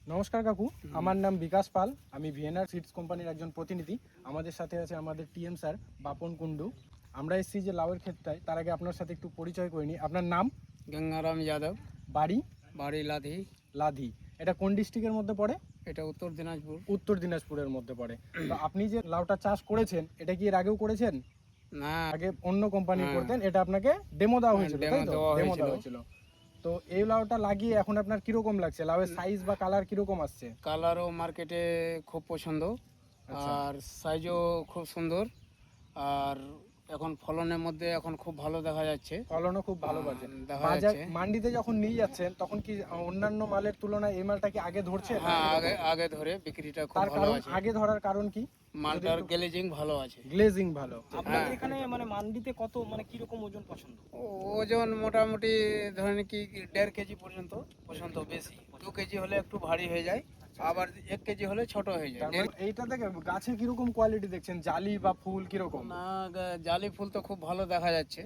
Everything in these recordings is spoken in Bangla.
নমস্কার কাকু, আমার নাম বিকাশ পাল। আমি ভিএনআর সিডস কোম্পানির একজন প্রতিনিধি। আমাদের সাথে আছে আমাদের টিএম স্যার বাপন কুন্ডু। আমরা এসেছি যে লাউয়ের ক্ষেতটায়, তার আগে আপনার সাথে একটু পরিচয় করে নিই। আপনার নাম? গঙ্গারাম যাদব, বাড়ি? বাড়ি লাধি। লাধি। এটা কোন ডিস্ট্রিক্টের মধ্যে পড়ে? এটা উত্তর দিনাজপুর। উত্তর দিনাজপুরের মধ্যে পড়ে। তো আপনি যে লাউটা চাষ করেছেন, এটা কি এর আগেও করেছেন? না, আগে অন্য কোম্পানি হ্যাঁ। করতেন, এটা আপনাকে ডেমো দেওয়া হয়েছিল, ডেমো তাই তো? দেওয়া ডেমো হয়েছিল। দেওয়া হয়েছিল। তো এই লাউটা লাগিয়ে এখন আপনার কিরকম লাগছে? লাউয়ের সাইজ বা কালার কিরকম আসছে? কালারও মার্কেটে খুব পছন্দ, আচ্ছা। আর সাইজও খুব সুন্দর, আর এখন ফলনের মধ্যে এখন খুব ভালো দেখা যাচ্ছে। ফলনও খুব ভালো পাচ্ছে। দেখা বাজার যাচ্ছে। মান্ডিতে যখন নিয়ে যাচ্ছেন তখন কি অন্যান্য মালের তুলনায় এই মালটা কি আগে ধরছে? হ্যাঁ, আগে আগে ধরে বিক্রিটা খুব তার ভালো কারণ, আছে। আগে ধরার কারণ কি? মালটার গ্লেজিং ভালো আছে। গ্লেজিং ভালো। আপনাদের এখানে মানে মান্ডিতে কত মানে কিরকম ওজন পছন্দ? ওজন মোটামুটি ধরেন কি 1.5 কেজি পর্যন্ত বেশি। 2 কেজি হলে একটু ভারী হয়ে যায়, আবার 1 কেজি হলে ছোট হয়ে যায়। তার মানে এইটা থেকে গাছে কিরকম কোয়ালিটি দেখছেন? জালি বা ফুল কিরকম? না, জালি ফুল তো খুব ভালো দেখা যাচ্ছে।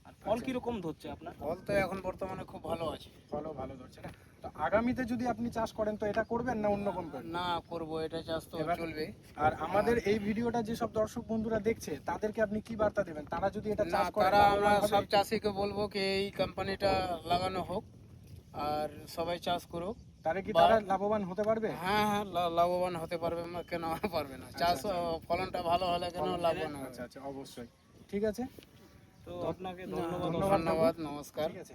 আর ফল কিরকম ধরছে আপনার? ফল তো এখন বর্তমানে খুব ভালো আছে। ফলও ভালো ধরছে না? তো আগামীতে যদি আপনি চাষ করেন তো এটা করবেন না অন্য কোন করবেন? না, করব, এটা চাষ তো এবার- চলবে। আর আমাদের এই ভিডিওটা যেসব দর্শক বন্ধুরা দেখছে তাদেরকে আপনি কি বার্তা দেবেন? তারা যদি এটা না, চাষ করে তারা আমরা লাভবান হবে? সব চাষিকে বলবো কি এই কোম্পানিটা লাগানো হোক আর সবাই চাষ করুক। তারা কি তারা লাভবান হতে পারবে? হ্যাঁ হ্যাঁ, লাভবান হতে পারবে, কেন পারবে না? চাষ ফলনটা ভালো হলে কেন লাভবান হবে? আচ্ছা আচ্ছা, অবশ্যই। ঠিক আছে, তো আপনাকে ধন্যবাদ। ধন্যবাদ, নমস্কার। ঠিক আছে।